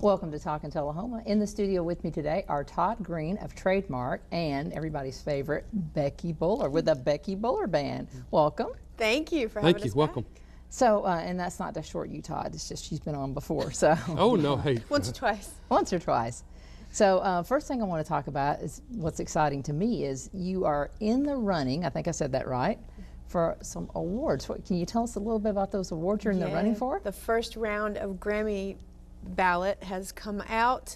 Welcome to Talkin Tullahoma. In the studio with me today are Todd Green of Trademark and everybody's favorite Becky Buller with the Becky Buller Band. Welcome. Thank you for having us. Thank you. Welcome. So, and that's not to short you, Todd. It's just she's been on before. So. Oh no, hey. Once or twice. Once or twice. So, first thing I want to talk about is what's exciting to me is you are in the running. I think I said that right. For some awards. Can you tell us a little bit about those awards you're in the running for? The first round of Grammy ballot has come out,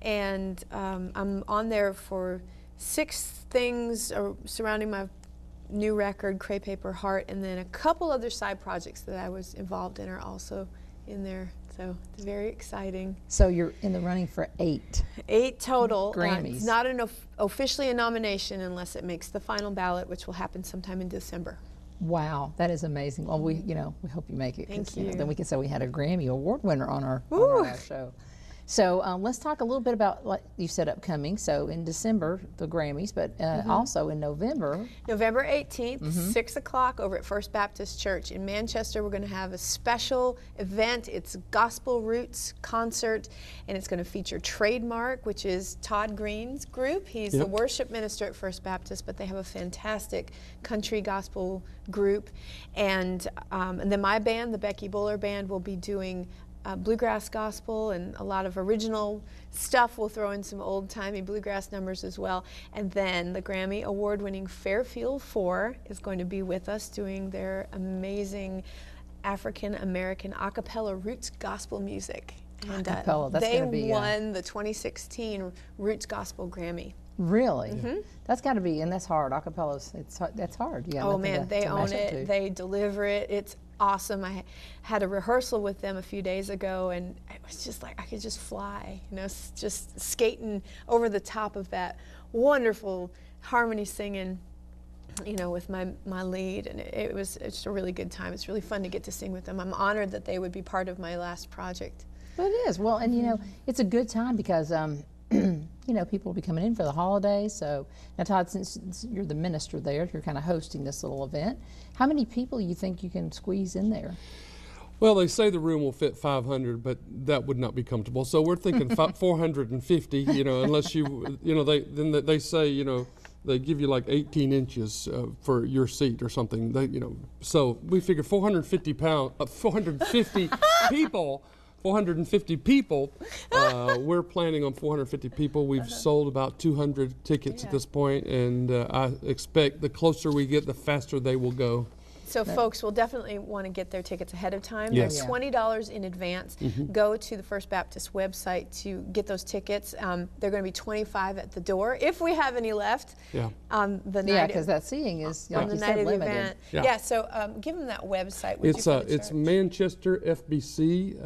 and I'm on there for 6 things surrounding my new record, Cray Paper Heart, and then a couple other side projects that I was involved in are also in there. So it's very exciting. So you're in the running for 8. 8 total. Grammys. It's not officially a nomination unless it makes the final ballot, which will happen sometime in December. Wow, that is amazing. Well, we hope you make it. Thank you. Then we can say we had a Grammy Award winner on our show. So let's talk a little bit about what you said upcoming. So in December, the Grammys, but also in November. November 18th, 6 o'clock over at First Baptist Church in Manchester. We're going to have a special event. It's Gospel Roots concert, and it's going to feature Trademark, which is Todd Green's group. He's the worship minister at First Baptist, but they have a fantastic country gospel group. And then my band, the Becky Buller Band, will be doing bluegrass gospel and a lot of original stuff. We'll throw in some old-timey bluegrass numbers as well. And then the Grammy Award-winning Fairfield 4 is going to be with us doing their amazing African-American a cappella roots gospel music. And they won the 2016 Roots Gospel Grammy. Really? That's got to be, and that's hard. Acapellas, that's hard. Yeah. Oh man, they own it. They deliver it. It's awesome. I had a rehearsal with them a few days ago, and it was just like I could just fly. You know, just skating over the top of that wonderful harmony singing. You know, with my lead, and it's a really good time. It's really fun to get to sing with them. I'm honored that they would be part of my last project. Well, it is. Well, and you know, it's a good time because you know, people will be coming in for the holidays. So now, Todd, since you're the minister there, you're kind of hosting this little event. How many people you think you can squeeze in there? Well, they say the room will fit 500, but that would not be comfortable. So we're thinking 450. You know, unless they say, you know, they give you like 18 inches for your seat or something. You know, so we figure 450 people. 450 people. We're planning on 450 people. We've sold about 200 tickets at this point, and I expect the closer we get, the faster they will go. So folks will definitely want to get their tickets ahead of time. Yes. They're $20 in advance. Go to the First Baptist website to get those tickets. They're going to be $25 at the door if we have any left. Yeah. On the night. Yeah, because that seeing is like on the you night said, of the limited. event. Yeah. Yeah. So give them that website. It's Manchester FBC,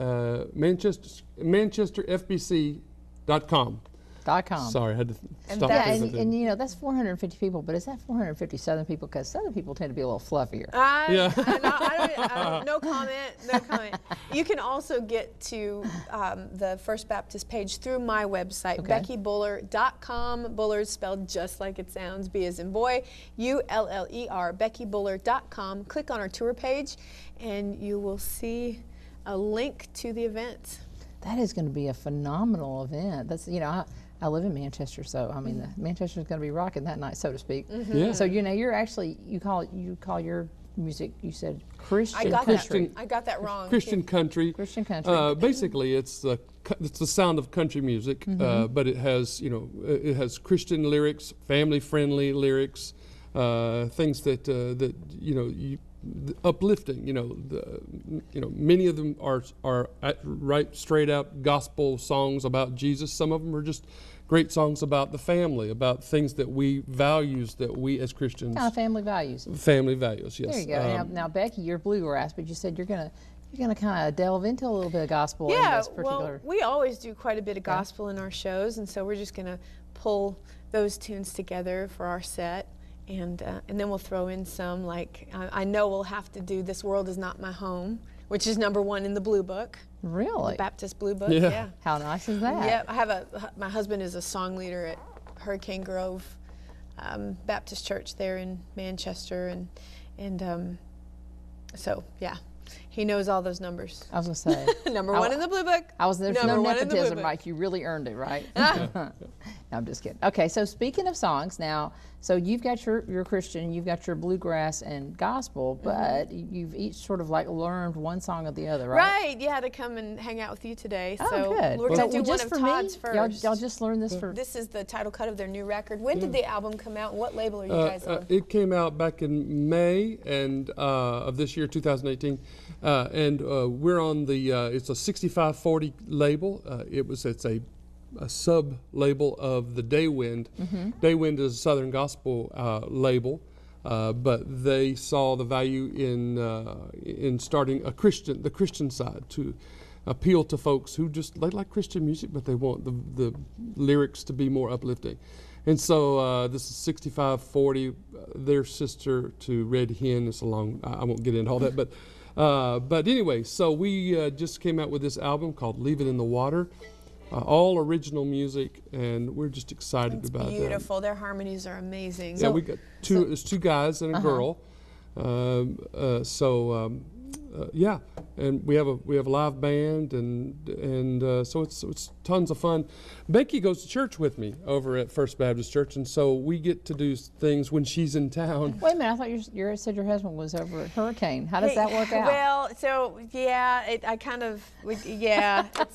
ManchesterFBC.com. Sorry, I had to stop. Yeah, and you know, that's 450 people, but is that 450 Southern people? Because Southern people tend to be a little fluffier. No comment. No comment. You can also get to the First Baptist page through my website, BeckyBuller.com. Buller is spelled just like it sounds, B as in boy, U-L-L-E-R, BeckyBuller.com. Click on our tour page, and you will see a link to the event. That is going to be a phenomenal event. That's, you know, I live in Manchester, so I mean, Manchester's going to be rocking that night, so to speak. Yeah. So you know, you're actually you call your music, you said Christian. I got that wrong. Christian country. Christian country. Basically, it's the sound of country music, but it has it has Christian lyrics, family friendly lyrics, things that uplifting. Many of them are right straight out gospel songs about Jesus. Some of them are just great songs about the family, about things that we as Christians. Kind of family values. Family values, yes. There you go. Now, Becky, you're bluegrass, but you said you're gonna kind of delve into a little bit of gospel. Yeah, in this particular. Well, we always do quite a bit of gospel in our shows, and so we're just gonna pull those tunes together for our set. And then we'll throw in some, like, I know we'll have to do This World Is Not My Home, which is #1 in the Blue Book. Really? The Baptist Blue Book, yeah. How nice is that? Yeah, my husband is a song leader at Hurricane Grove Baptist Church there in Manchester. And so, yeah, He knows all those numbers. I was going to say. Number one in the blue book. There's no nepotism, Mike. You really earned it, right? No, I'm just kidding. Okay, so speaking of songs now, so you've got your Christian, you've got your bluegrass and gospel, but you've each sort of like learned one song or the other, right? Right. Yeah, to come and hang out with you today. Oh, so good. we're going to do one just of for Todd's me, first. Y'all just learned this for... This is the title cut of their new record. When did the album come out? What label are you guys on? It came out back in May and of this year, 2018, and we're on the it's a 6540 label. It's a sub label of the Daywind. Daywind is a Southern gospel label, but they saw the value in starting the Christian side to appeal to folks who they like Christian music, but they want the lyrics to be more uplifting. And so this is 6540, their sister to Red Hen. It's a long, I won't get into all that, but anyway, so we just came out with this album called Leave It in the Water. All original music, and we're just excited about that. Beautiful. Their harmonies are amazing. Yeah, we got there's two guys and a girl. Yeah, and we have a live band, and so it's tons of fun. Becky goes to church with me over at First Baptist Church, and so we get to do things when she's in town. Wait a minute, I thought you said your husband was over at Hurricane. How does that work out? Well, so yeah,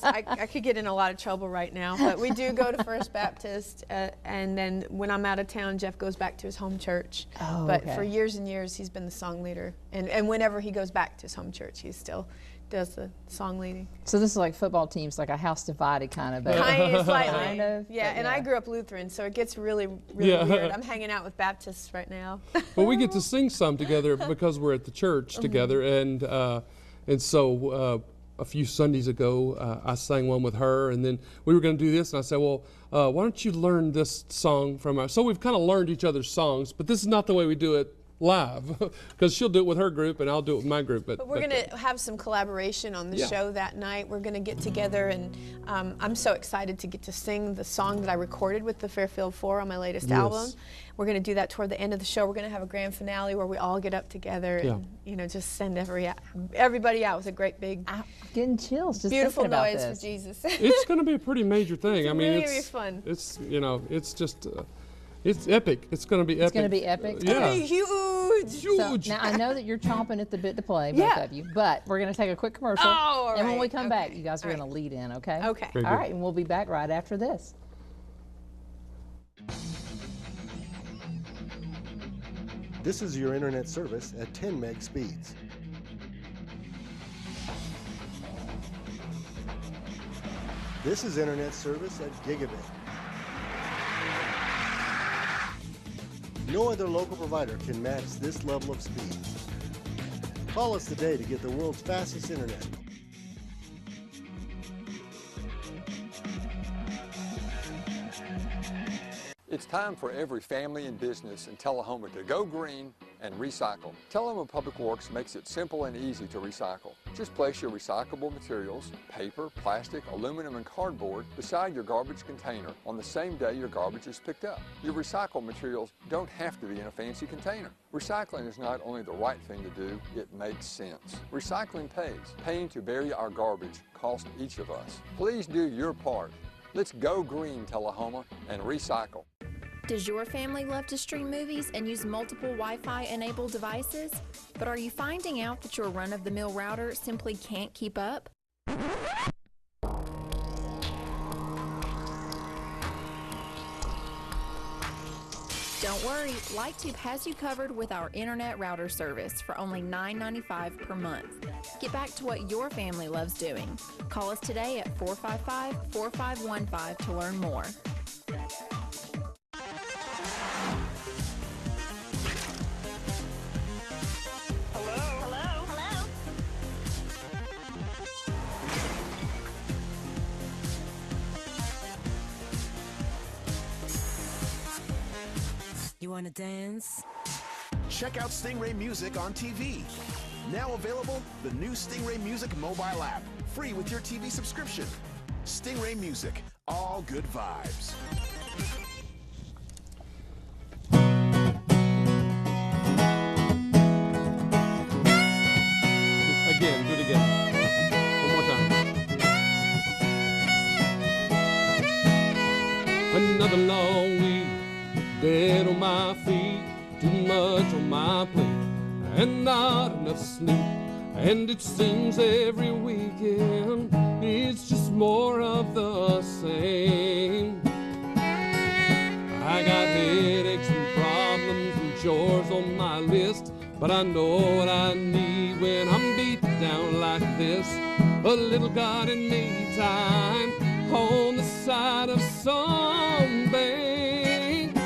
I could get in a lot of trouble right now, but we do go to First Baptist, and then when I'm out of town, Jeff goes back to his home church. Oh, but okay. for years and years, he's been the song leader, and whenever he goes back to his home church, he still does the song leading. So this is like football teams, like a house divided kind of. Kind of, slightly. Kind of, yeah, and I grew up Lutheran, so it gets really Yeah. weird. I'm hanging out with Baptists right now. Well, we get to sing some together because we're at the church together, and so a few Sundays ago, I sang one with her, and then we were going to do this, and I said, well, why don't you learn this song from our... So we've kind of learned each other's songs, but this is not the way we do it live, because she'll do it with her group and I'll do it with my group. But we're going to have some collaboration on the show that night. We're going to get together, and I'm so excited to get to sing the song that I recorded with the Fairfield Four on my latest album. We're going to do that toward the end of the show. We're going to have a grand finale where we all get up together and just send everybody out with a great big, I'm getting chills just beautiful thinking about noise this. for Jesus. It's going to be a pretty major thing. It's I mean, really gonna be fun. It's it's just. It's epic. It's going to be epic. It's going to be epic? It's going to be huge. Huge. So, now, I know that you're chomping at the bit to play, both of you, but we're going to take a quick commercial. Oh, all and when right. we come back, Okay. you guys are All going to lead in, okay? Okay. Very All good. right, and we'll be back right after this. This is your internet service at 10 meg speeds. This is internet service at gigabit. No other local provider can match this level of speed. Call us today to get the world's fastest internet. It's time for every family and business in Tullahoma to go green and recycle. Tullahoma Public Works makes it simple and easy to recycle. Just place your recyclable materials, paper, plastic, aluminum, and cardboard beside your garbage container on the same day your garbage is picked up. Your recycled materials don't have to be in a fancy container. Recycling is not only the right thing to do, it makes sense. Recycling pays. Paying to bury our garbage costs each of us. Please do your part. Let's go green, Tullahoma, and recycle. Does your family love to stream movies and use multiple Wi-Fi enabled devices? But are you finding out that your run-of-the-mill router simply can't keep up? Don't worry, LightTube has you covered with our internet router service for only $9.95 per month. Get back to what your family loves doing. Call us today at 455-4515 to learn more. You wanna dance? Check out Stingray Music on TV. Now available, the new Stingray Music mobile app. Free with your TV subscription. Stingray Music, all good vibes. Again, Another long week, dead on my feet, too much on my plate, and not enough sleep. And it seems every weekend it's just more of the same. I got headaches and problems and chores on my list, but I know what I need when I'm beat down like this. A little God in me time on the side of some bank.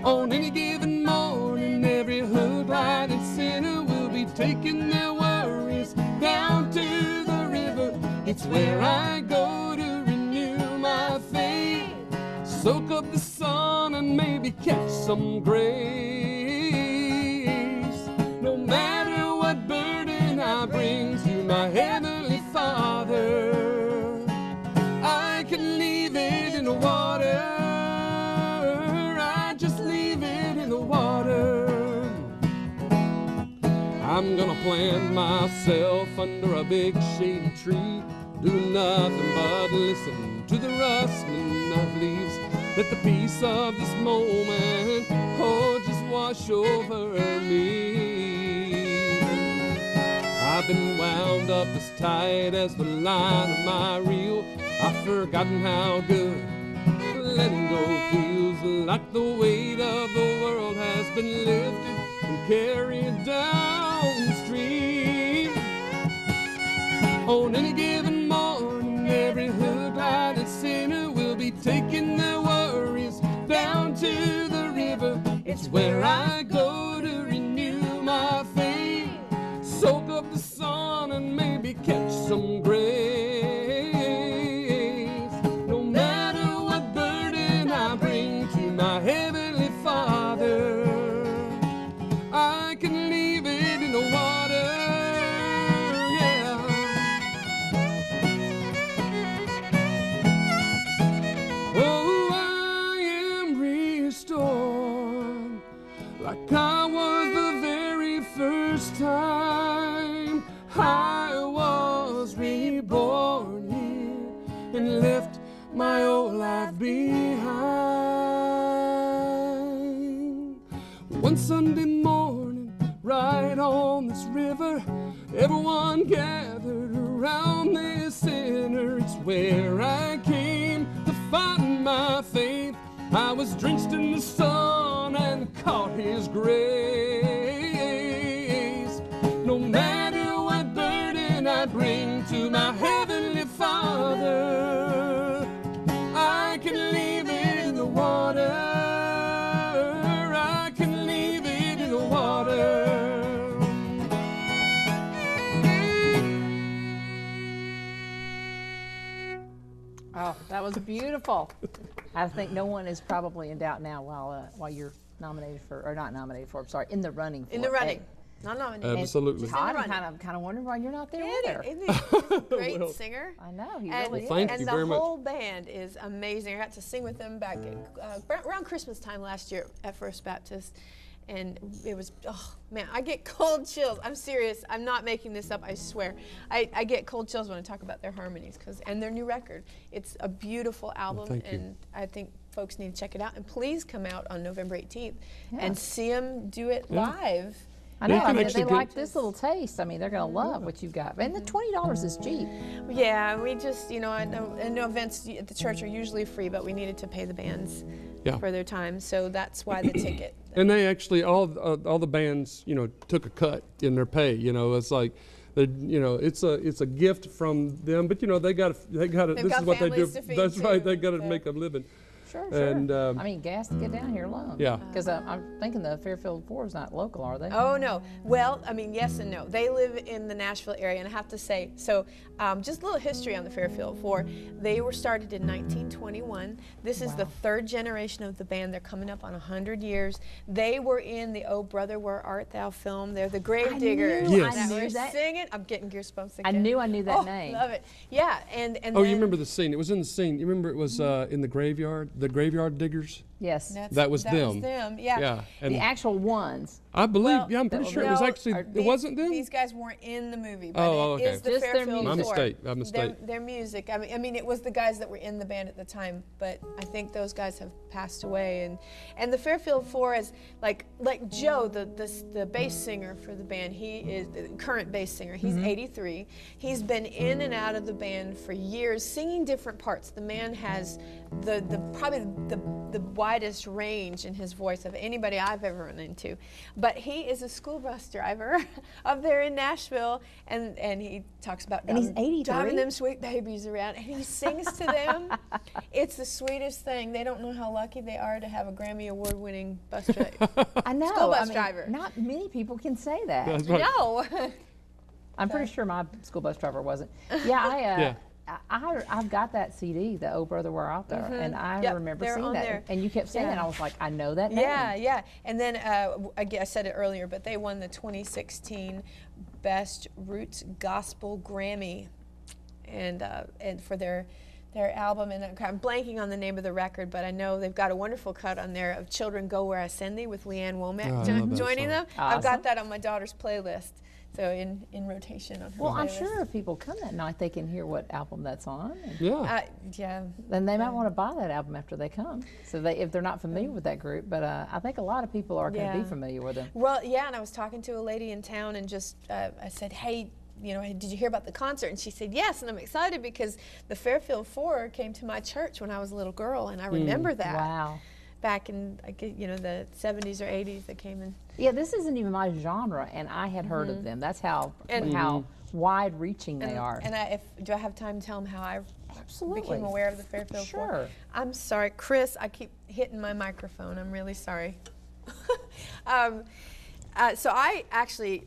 On any given morning, every hood, light, and sinner will be taking their worries down to the river. It's where I go to renew my faith, soak up the sun and maybe catch some grace. No matter what burden I bring to my Heavenly Father, I can leave it in the water. I just leave it in the water. I'm gonna plant myself under a big shady tree, do nothing but listen to the rustling of leaves. Let the peace of this moment, oh, just wash over me. I've been wound up as tight as the line of my reel. I've forgotten how good letting go feels, like the weight of the world has been lifted and carried downstream. On any given morning, every hood, light, and sinner will be taking their worries down to the river. It's where I go to renew my faith, soak up the sun and maybe catch some grace. No matter what burden I bring to my Heavenly Father, I can leave it in the water. Yeah. Oh, I am restored like I was the very first time I was reborn here and left my old life behind. One Sunday morning, right on this river, everyone gathered around this sinner. It's where I came to find my faith. I was drenched in the sun and caught His grace. No matter what burden I bring to my Heavenly Father, I can leave it in the water. I can leave it in the water. Oh, that was beautiful. I think no one is probably in doubt now while you're nominated for, or not nominated for, I'm sorry, in the running for. In the running. A. Not nominated. Absolutely. Todd, I'm kind of wondering why you're not there either. Isn't he a great singer? I know, he And, really is. thank and you the very much. whole band is amazing. I got to sing with them back around Christmas time last year at First Baptist. And it was, oh man, I get cold chills. I'm serious. I'm not making this up, I swear. I get cold chills when I talk about their harmonies and their new record. It's a beautiful album, thank you. and I think folks need to check it out. And please come out on November 18th and see them do it live. I know. You can I mean, actually they get- like this little taste. I mean, they're going to love what you've got. And the $20 is cheap. Yeah, we just, I know events at the church are usually free, but we needed to pay the bands for their time, so that's why the ticket. And they actually, all the bands, took a cut in their pay. It's like, it's a gift from them. But they got this got is what they do. families to feed, That's right. too, They got to so. make a living. Sure. And, I mean, gas to get down here alone. Yeah. Because I'm thinking the Fairfield 4 is not local, are they? Oh, no. Well, I mean, yes and no. They live in the Nashville area, and I have to say, so just a little history on the Fairfield 4. They were started in 1921. This is the third generation of the band. They're coming up on 100 years. They were in the Oh Brother, Where Art Thou film. They're the Grave Diggers. Yes. That I knew were that. singing. I'm getting goosebumps I again. knew I knew that name. Love it. Yeah, and Oh, then, you remember the scene? It was in the scene. You remember it was in the graveyard Diggers? Yes. That was That them. was them, yeah. Yeah. And The actual ones. I believe, Well, yeah, I'm pretty sure it was no, actually, it wasn't them? These guys weren't in the movie, but Oh, it okay. is the Just their Fairfield music. My Four. mistake, my mistake. Their music. I mean, it was the guys that were in the band at the time, but I think those guys have passed away. And the Fairfield Four is like Joe, the bass singer for the band. He is the current bass singer. He's 83. He's been in and out of the band for years, singing different parts. The man has probably the widest range in his voice of anybody I've ever run into. But he is a school bus driver up there in Nashville, and he talks about And he's 83? driving them sweet babies around, and he sings to them. It's the sweetest thing. They don't know how lucky they are to have a Grammy Award-winning bus driver. I know. School bus I mean, driver. Not many people can say that. That's right. No. I'm pretty sure my school bus driver wasn't. Yeah, Yeah. I've got that CD, the Oh Brother We're Out There, and I Yep, remember they're seeing on that. there. And you kept saying Yeah. that, I was like, I know that name. Yeah. And then I said it earlier, but they won the 2016 Best Roots Gospel Grammy, and for their album. And I'm blanking on the name of the record, but I know they've got a wonderful cut on there of "Children Go Where I Send Thee" with Leanne Womack Oh, I love that joining song. them. I've got Awesome. that on my daughter's playlist, so in rotation on her Well, I'm playlist. sure if people come that night, they can hear what album that's on. And Yeah. Yeah. then they might want to buy that album after they come. So if they're not familiar with that group, but I think a lot of people are going to Yeah. be familiar with them. Well, yeah, and I was talking to a lady in town, and just I said, hey, did you hear about the concert? And she said, yes, and I'm excited because the Fairfield Four came to my church when I was a little girl, and I remember that. Wow. Back in, the 70s or 80s they came in. Yeah, this isn't even my genre, and I had heard of them. That's how wide-reaching they are. And do I have time to tell them how I Absolutely. became aware of the Fairfield Four? Sure. I'm sorry, Chris, I keep hitting my microphone. I'm really sorry. So I actually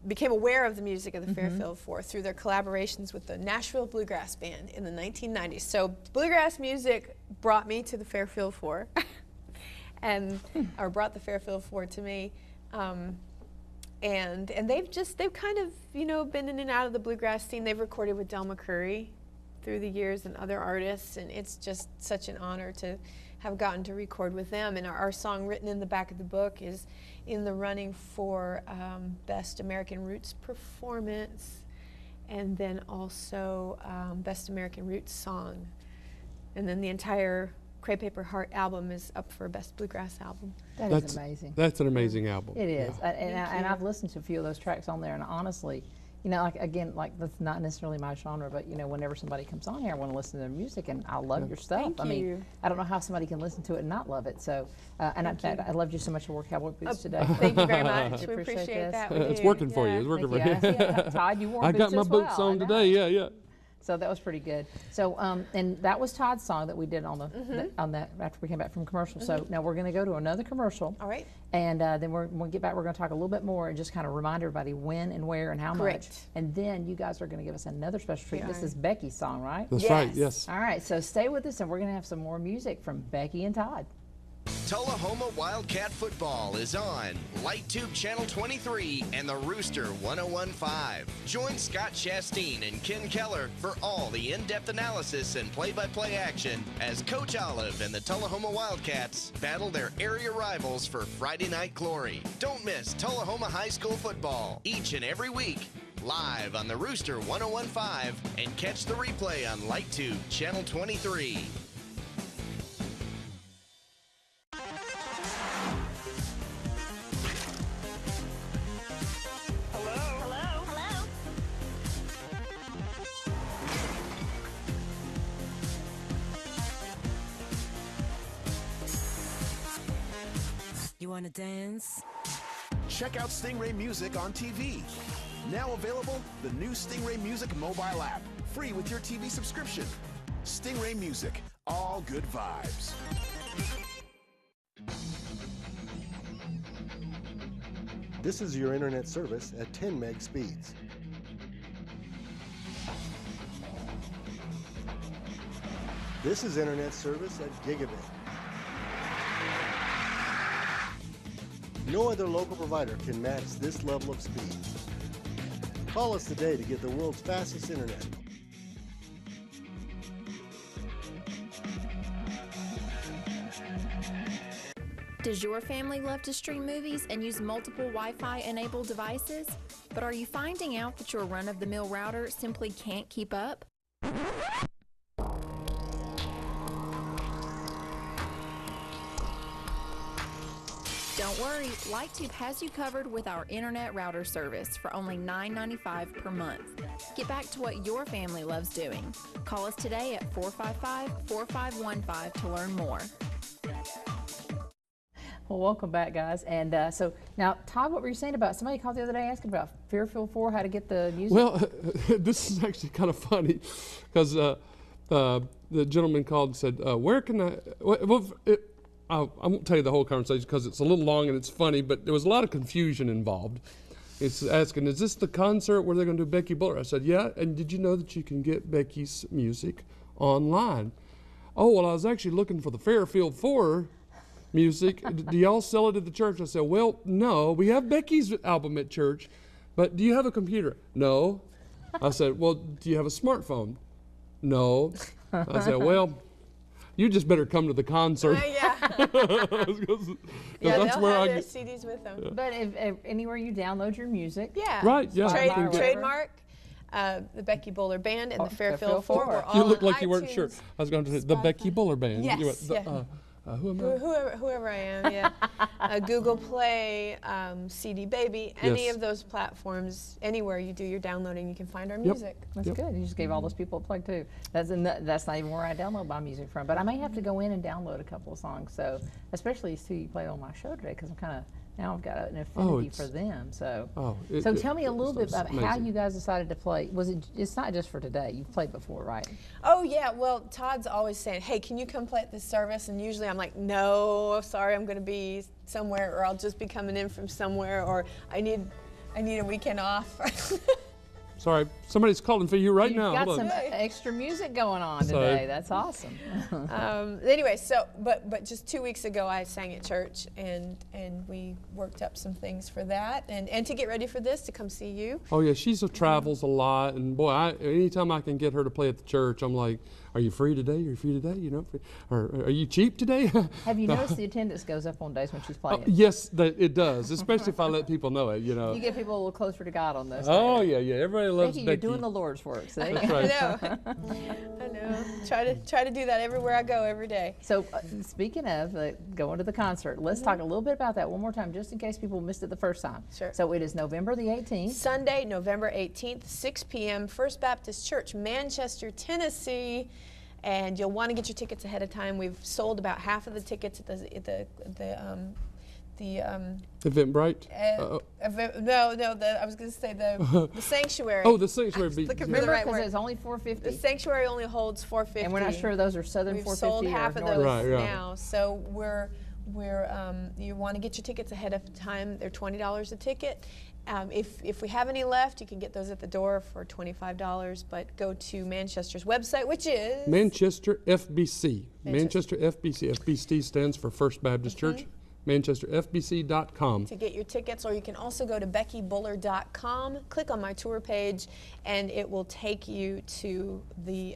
became aware of the music of the Fairfield Four through their collaborations with the Nashville Bluegrass Band in the 1990s. So bluegrass music brought me to the Fairfield Four, or brought the Fairfield Four to me. And they've kind of been in and out of the bluegrass scene. They've recorded with Del McCoury through the years and other artists, and it's just such an honor to have gotten to record with them. And our song written in the back of the book is in the running for Best American Roots Performance, and then also Best American Roots Song. And then the entire Cray Paper Heart album is up for Best Bluegrass Album. That is amazing. That's an amazing album. It is. Yeah. And I've listened to a few of those tracks on there, and honestly, that's not necessarily my genre, but whenever somebody comes on here, I want to listen to their music, and I love your stuff. Thank I mean, you. I don't know how somebody can listen to it and not love it. So, and in fact, I loved you so much for Cowboy Boots today. Thank you very much. We We appreciate appreciate this. that. It's working for you. It's working Thank for you. you. Yeah, Todd, you wore I got boots my as boots well. I on know. today. Yeah. So that was pretty good. So, and that was Todd's song that we did on on that after we came back from commercial. So now we're going to go to another commercial. All right. And then when we get back, we're going to talk a little bit more and just kind of remind everybody when and where and how much. Correct. And then you guys are going to give us another special treat. This is Becky's song, right? That's right. Yes. Yes. All right. So stay with us, and we're going to have some more music from Becky and Todd. Tullahoma Wildcat Football is on LightTube Channel 23 and the Rooster 1015. Join Scott Chastain and Ken Keller for all the in-depth analysis and play-by-play action as Coach Olive and the Tullahoma Wildcats battle their area rivals for Friday Night Glory. Don't miss Tullahoma High School football each and every week, live on the Rooster 1015, and catch the replay on LightTube Channel 23. You wanna dance? Check out Stingray Music on TV. Now available, the new Stingray Music mobile app, free with your TV subscription. Stingray Music, all good vibes. This is your internet service at 10 meg speeds. This is internet service at gigabit. No other local provider can match this level of speed. Call us today to get the world's fastest internet. Does your family love to stream movies and use multiple Wi-Fi enabled devices? But are you finding out that your run-of-the-mill router simply can't keep up? Don't worry, LightTube has you covered with our internet router service for only $9.95 per month. Get back to what your family loves doing. Call us today at 455-4515 to learn more. Well, welcome back, guys. And so now, Todd, what were you saying about somebody called the other day asking about Fairfield 4, how to get the music? Well, this is actually kind of funny because the gentleman called and said, where can I, I won't tell you the whole conversation because it's a little long and it's funny, but there was a lot of confusion involved. It's asking, is this the concert where they're going to do Becky Buller? I said, yeah, and did you know that you can get Becky's music online? Oh, well, I was actually looking for the Fairfield 4 music. Do y'all sell it at the church? I said, well, no, we have Becky's album at church, but do you have a computer? No. I said, well, do you have a smartphone? No. I said, well, you just better come to the concert. Yeah. That's where have I their get CDs with them. But if anywhere you download your music. Yeah. Right, yeah. Trademark, the Becky Buller Band, and the Fairfield 4. We're all you look on like you weren't iTunes, sure. I was going to say the Becky Buller Band. Yes, You went, yeah. Who am I? Whoever I am, yeah. Google Play, CD Baby, any Yes. of those platforms, anywhere you do your downloading, you can find our music. That's good. You just gave all those people a plug too. That's not even where I download my music from. But I may have to go in and download a couple of songs. So especially these two you played on my show today, because I'm kind of now I've got an affinity for them. So so tell me a little bit about how you guys decided to play. It's not just for today. You've played before, right? Oh yeah. Well, Todd's always saying, "Hey, can you come play at this service?" And usually I'm like, "No, sorry, I'm going to be somewhere, or I'll just be coming in from somewhere, or I need a weekend off." Sorry, somebody's calling for you right now. You've got Hold some on. extra music going on today. That's awesome. Anyway, so but just 2 weeks ago I sang at church, and we worked up some things for that, and to get ready for this, to come see you. Oh yeah, she travels a lot, and boy, anytime I can get her to play at the church, I'm like, "Are you free today? Are you free today? You know, or are you cheap today?" Have you noticed the attendance goes up on days when she's playing? Yes, it does, especially if I let people know it. You know. You get people a little closer to God on this. Oh yeah, everybody loves Becky, Becky. you're doing the Lord's work. See? That's right. I know. Try to do that everywhere I go every day. So speaking of going to the concert, let's talk a little bit about that one more time, just in case people missed it the first time. Sure. So it is November the 18th. Sunday, November 18th, 6 p.m., First Baptist Church, Manchester, Tennessee. And you'll want to get your tickets ahead of time. We've sold about half of the tickets at the Eventbrite? I was going to say the sanctuary. Oh, the sanctuary. Remember, because it's only $450. The sanctuary only holds $450. And we're not sure those are Southern We've $450 sold half or of Northern. those now. So you want to get your tickets ahead of time. They're $20 a ticket. If we have any left, you can get those at the door for $25, but go to Manchester's website, which is Manchester FBC. Manchester FBC. FBC stands for First Baptist Church. ManchesterFBC.com. to get your tickets, or you can also go to BeckyBuller.com, click on my tour page, and it will take you to the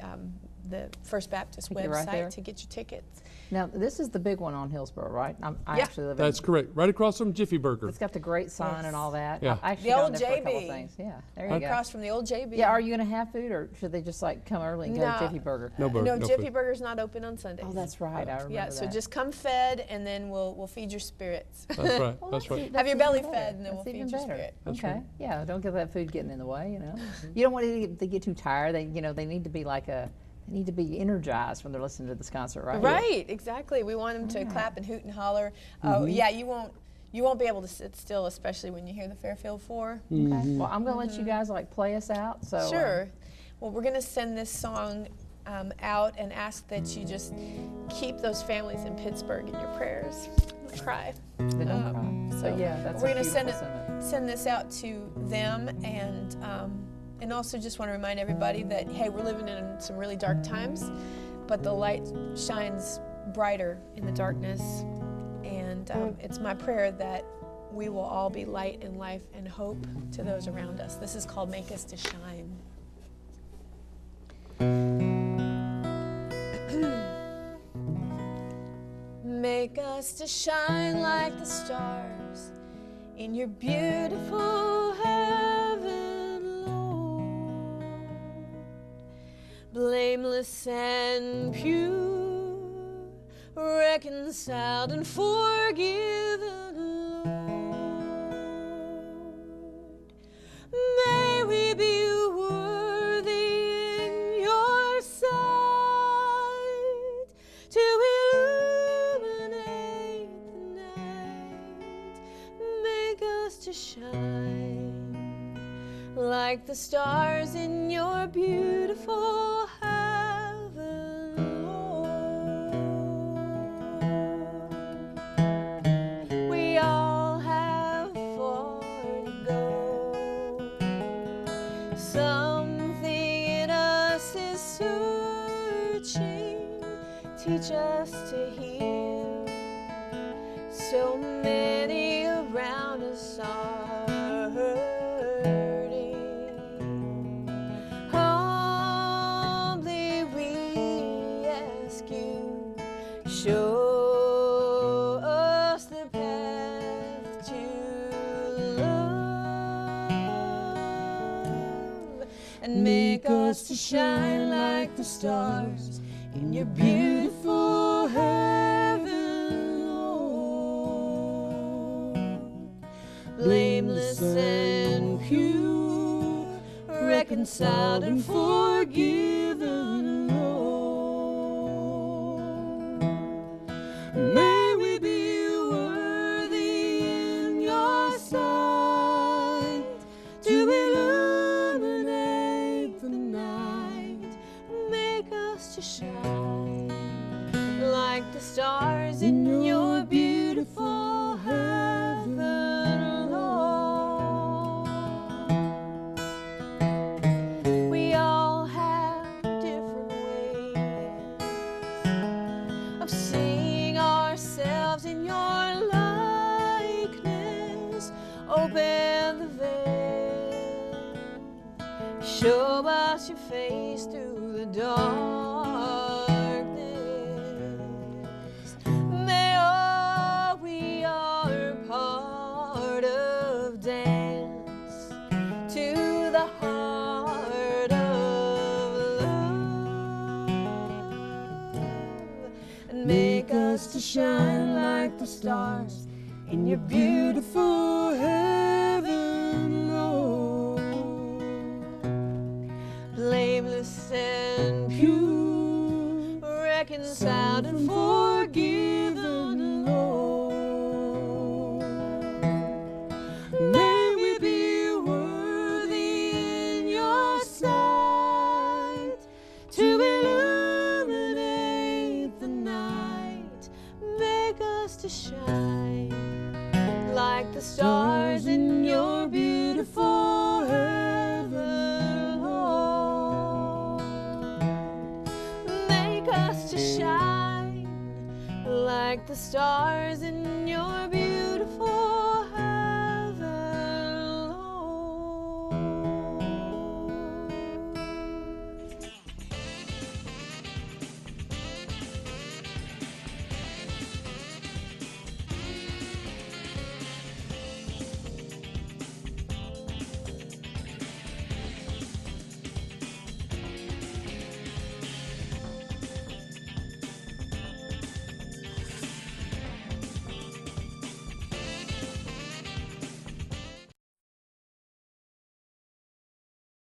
First Baptist website to get your tickets. Now, this is the big one on Hillsborough, right? I actually live That's correct. Right across from Jiffy Burger. It's got the great sign and all that. Yeah. I actually The gone old there for a couple JB. things. Yeah, there you go. Across from the old JB. Yeah, are you going to have food, or should they just like come early and go to Jiffy Burger? No Jiffy food. Burger's not open on Sundays. Oh, that's right. I remember Yeah, so that. just come fed, and then we'll feed your spirits. That's right. That's right. Have your even belly better. fed, and then That's we'll even feed your better. spirit. That's Okay. right. Yeah, don't get that food getting in the way. You don't want it to get too tired. They need to be they need to be energized when they're listening to this concert, right? Right, exactly. We want them to clap and hoot and holler. Oh, yeah, you won't be able to sit still, especially when you hear the Fairfield 4. Okay. Well, I'm going to let you guys play us out. So Sure. Well, we're going to send this song out and ask that you just keep those families in Pittsburgh in your prayers. I'm gonna cry. They don't cry. So yeah, that's we're a going to beautiful send this out to them, and also just want to remind everybody that, hey, we're living in some really dark times, but the light shines brighter in the darkness, and it's my prayer that we will all be light and life and hope to those around us. This is called Make Us to Shine. Make us to shine like the stars in your beautiful heaven, Lord. Blameless and pure, reconciled and forgiven, Lord. May we be worthy in your sight to illuminate the night. Make us to shine like the stars in your beautiful heaven, Lord. We all have far to go. Something in us is searching. Teach us to heal. So many around us are hurting. Humbly we ask you, show us the path to love, and make us to shine like the stars in your beautiful heaven, Lord. Blameless and pure, reconciled and forgiven, Lord. May we be worthy in your sight to illuminate the night. Make us to shine like the stars in your beautiful heaven, Lord. We all have different ways of seeing ourselves in your likeness. Open the veil, show us your face through the darkness. May all we are part of dance to the heart of love, and make us to shine like the stars in your beautiful heaven, Lord. Blameless and pure, reconciled and forgiven, Lord. May we be worthy in your sight to illuminate the night. Make us to shine like the stars in your beautiful heaven, Lord. Make us to shine like the stars in your beautiful